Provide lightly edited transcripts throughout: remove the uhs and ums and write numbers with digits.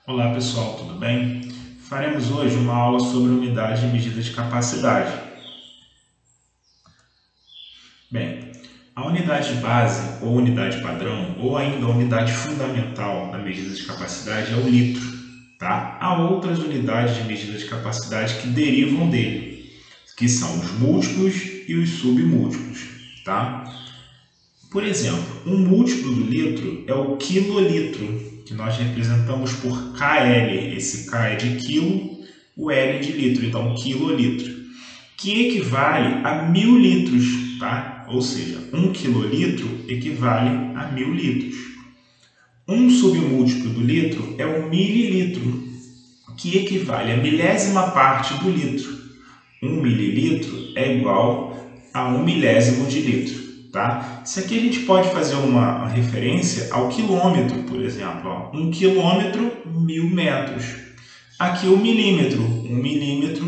Olá pessoal, tudo bem? Faremos hoje uma aula sobre unidade de medida de capacidade. Bem, a unidade base ou unidade padrão ou ainda a unidade fundamental da medida de capacidade é o litro, tá? Há outras unidades de medida de capacidade que derivam dele, que são os múltiplos e os submúltiplos, tá? Por exemplo, um múltiplo do litro é o quilolitro, que nós representamos por KL. Esse K é de quilo, o L é de litro, então quilolitro, que equivale a 1000 litros, tá? Ou seja, 1 quilolitro equivale a 1000 litros. Um submúltiplo do litro é o mililitro, que equivale a milésima parte do litro. 1 mililitro é igual a 1 milésimo de litro. Tá? Isso aqui a gente pode fazer uma referência ao quilômetro, por exemplo. Ó. 1 quilômetro, 1000 metros. Aqui o milímetro, 1 milímetro,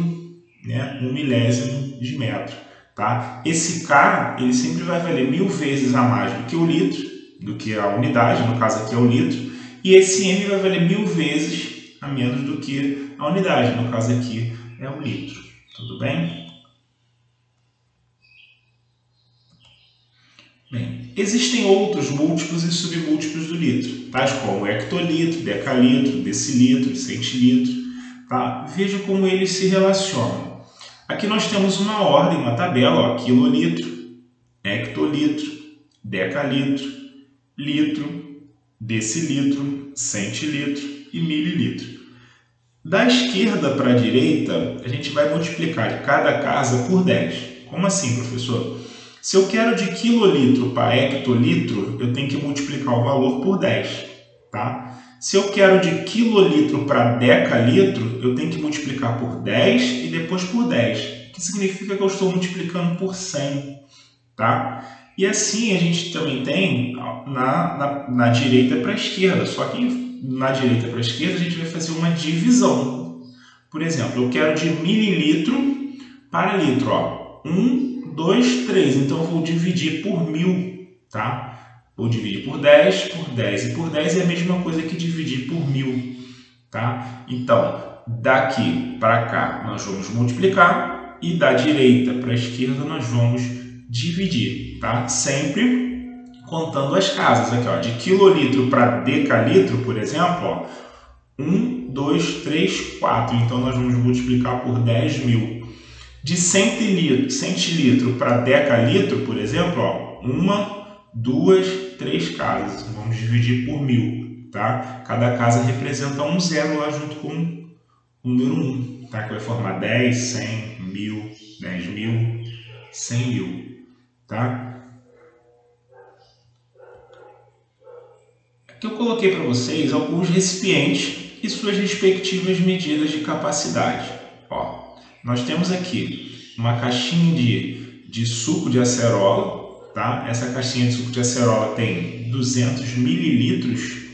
né? 1 milésimo de metro. Tá? Esse K ele sempre vai valer 1000 vezes a mais do que o litro, do que a unidade, no caso aqui é o litro, e esse M vai valer 1000 vezes a menos do que a unidade, no caso aqui é o litro. Tudo bem? Bem, existem outros múltiplos e submúltiplos do litro, tais como hectolitro, decalitro, decilitro, centilitro. Tá? Veja como eles se relacionam. Aqui nós temos uma ordem, uma tabela, ó, quilolitro, hectolitro, decalitro, litro, decilitro, centilitro e mililitro. Da esquerda para a direita, a gente vai multiplicar cada casa por 10. Como assim, professor? Se eu quero de quilolitro para hectolitro, eu tenho que multiplicar o valor por 10. Tá? Se eu quero de quilolitro para decalitro, eu tenho que multiplicar por 10 e depois por 10, que significa que eu estou multiplicando por 100. Tá? E assim a gente também tem na direita para a esquerda, só que na direita para a esquerda a gente vai fazer uma divisão. Por exemplo, eu quero de mililitro para litro. Ó. 1, 2, 3. Então eu vou dividir por 1000. Tá? Vou dividir por 10 e por 10 é a mesma coisa que dividir por 1000. Tá? Então, daqui para cá nós vamos multiplicar e da direita para a esquerda nós vamos dividir, tá? Sempre contando as casas aqui, ó, de quilolitro para decalitro, por exemplo, ó, 1, 2, 3, 4. Então nós vamos multiplicar por 10.000. De centilitro para decalitro, por exemplo, ó, 1, 2, 3 casas. Vamos dividir por 1000, tá? Cada casa representa um zero lá junto com o número 1, tá? Que vai formar 10, 100, 1000, 10.000, 100.000. Tá? Aqui eu coloquei para vocês alguns recipientes e suas respectivas medidas de capacidade. Ó, nós temos aqui uma caixinha de suco de acerola. Tá? Essa caixinha de suco de acerola tem 200 mililitros,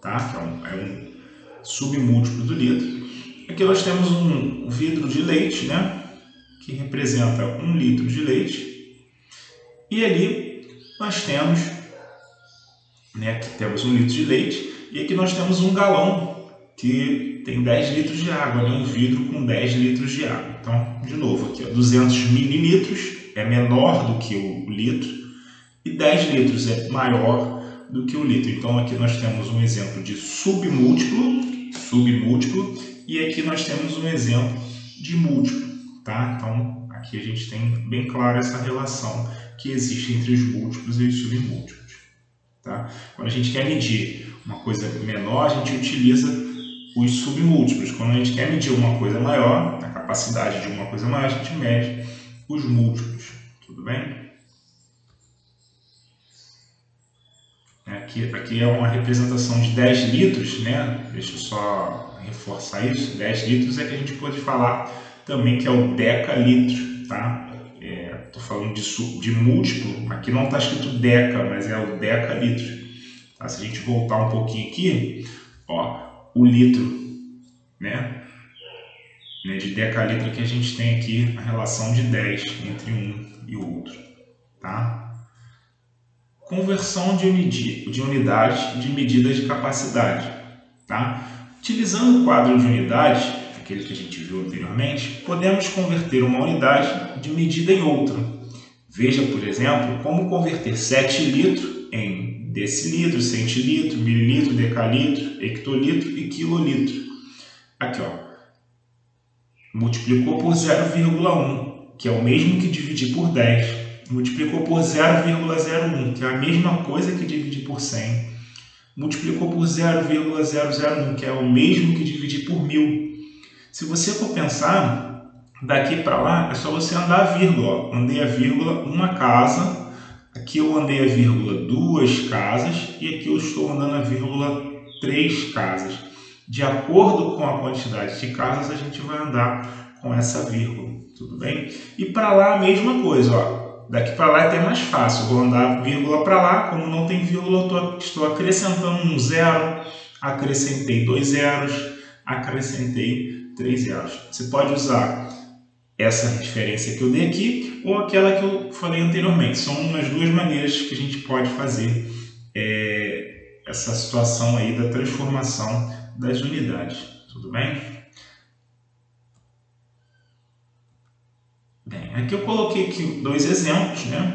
tá? Que é um submúltiplo do litro. Aqui nós temos um vidro de leite, né? Que representa 1 litro de leite. E ali nós temos, né, aqui temos 1 litro de leite e aqui nós temos um galão que tem 10 litros de água, né, um vidro com 10 litros de água. Então, de novo, aqui ó, 200 mililitros é menor do que o litro e 10 litros é maior do que o litro. Então, aqui nós temos um exemplo de submúltiplo e aqui nós temos um exemplo de múltiplo. Tá? Então, aqui a gente tem bem claro essa relação que existe entre os múltiplos e os submúltiplos. Tá? Quando a gente quer medir uma coisa menor, a gente utiliza os submúltiplos. Quando a gente quer medir uma coisa maior, a capacidade de uma coisa maior, a gente mede os múltiplos. Tudo bem? Aqui é uma representação de 10 litros, né? Deixa eu só reforçar isso. 10 litros é que a gente pode falar também que é o decalitro, tá? Estou falando de múltiplo, aqui não está escrito deca, mas é o decalitro. Tá? Se a gente voltar um pouquinho aqui, ó, o litro, né? De decalitro que a gente tem aqui a relação de 10 entre um e o outro. Tá? Conversão de unidade de medida de capacidade. Tá? Utilizando o quadro de unidades, aquele que a gente viu anteriormente, podemos converter uma unidade de medida em outra. Veja, por exemplo, como converter 7 litros em decilitro, centilitro, mililitro, decalitro, hectolitro e quilolitro. Aqui, ó, multiplicou por 0,1, que é o mesmo que dividir por 10. Multiplicou por 0,01, que é a mesma coisa que dividir por 100. Multiplicou por 0,001, que é o mesmo que dividir por 1000. Se você for pensar, daqui para lá é só você andar a vírgula. Ó. Andei a vírgula uma casa, aqui eu andei a vírgula 2 casas e aqui eu estou andando a vírgula 3 casas. De acordo com a quantidade de casas, a gente vai andar com essa vírgula, tudo bem? E para lá a mesma coisa, ó. Daqui para lá é até mais fácil, vou andar a vírgula para lá, como não tem vírgula, estou acrescentando um zero, acrescentei 2 zeros, acrescentei 3 zeros. Você pode usar essa referência que eu dei aqui ou aquela que eu falei anteriormente. São as duas maneiras que a gente pode fazer essa situação aí da transformação das unidades, tudo bem? Bem, aqui eu coloquei aqui 2 exemplos, né?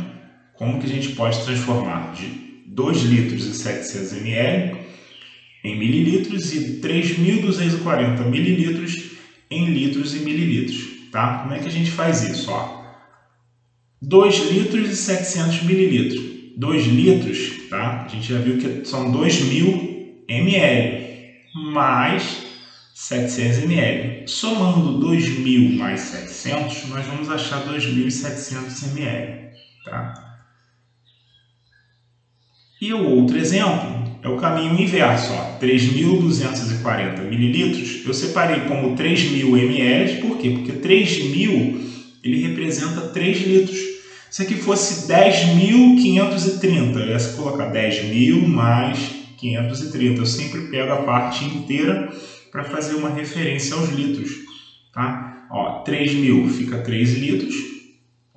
Como que a gente pode transformar de 2 litros e 700 ml em mililitros e 3.240 mililitros em litros e mililitros, tá? Como é que a gente faz isso? Ó, 2 litros e 700 mililitros. 2 litros, tá? A gente já viu que são 2.000 ml mais 700 ml. Somando 2.000 mais 700, nós vamos achar 2.700 ml, tá? E o outro exemplo é o caminho inverso, ó, 3.240 mililitros. Eu separei como 3.000 ml, por quê? Porque 3.000 ele representa 3 litros. Se aqui fosse 10.530, eu ia colocar 10.000 mais 530. Eu sempre pego a parte inteira para fazer uma referência aos litros, tá? Ó, 3.000 fica 3 litros,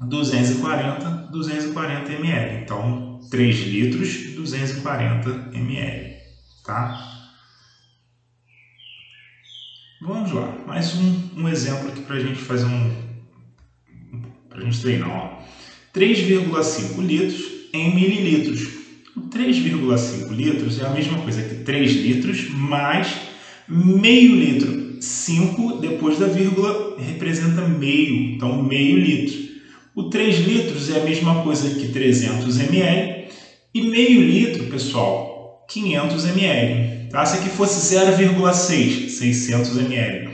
240 ml. Então, 3 litros, 240 ml, tá? Vamos lá, mais um exemplo aqui para a gente fazer para a gente treinar, ó. 3,5 litros em mililitros. 3,5 litros é a mesma coisa que 3 litros mais meio litro. 5 depois da vírgula representa meio, então meio litro. O 3 litros é a mesma coisa que 300 ml e meio litro, pessoal, 500 ml. Tá? Se aqui fosse 0,6, 600 ml.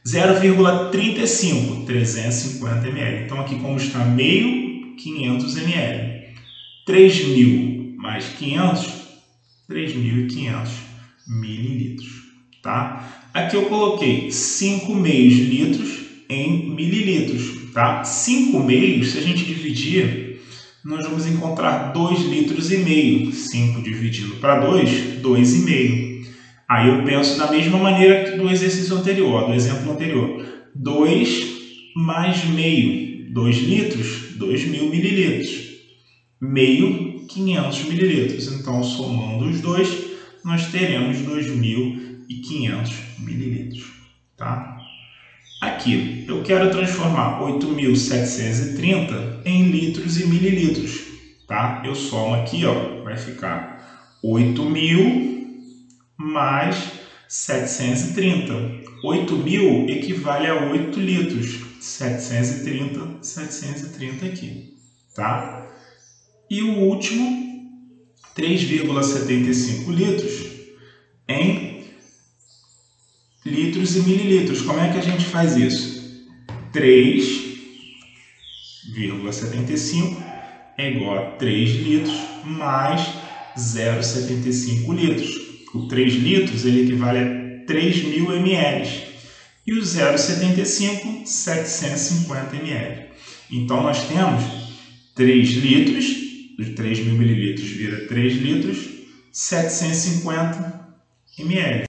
0,35, 350 ml. Então aqui como está meio, 500 ml. 3.000 mais 500, 3.500 mililitros. Tá? Aqui eu coloquei 5 meios litros em mililitros. Tá? 5 meios, se a gente dividir, nós vamos encontrar 2 litros e meio. 5 dividido para 2, 2,5. Aí eu penso da mesma maneira que do exercício anterior, do exemplo anterior. 2 mais meio, 2 litros, 2.000 mililitros. Meio, 500 mililitros. Então, somando os dois, nós teremos 2.500 mililitros. Tá? Aqui, eu quero transformar 8.730 em litros e mililitros. Tá? Eu somo aqui, ó, vai ficar 8.000 mais 730. 8.000 equivale a 8 litros. 730 aqui. Tá? E o último, 3,75 litros em litros e mililitros. Como é que a gente faz isso? 3,75 é igual a 3 litros mais 0,75 litros. O 3 litros ele equivale a 3.000 ml. E o 0,75, 750 ml. Então, nós temos 3 litros, os 3.000 mililitros vira 3 litros, 750 ml.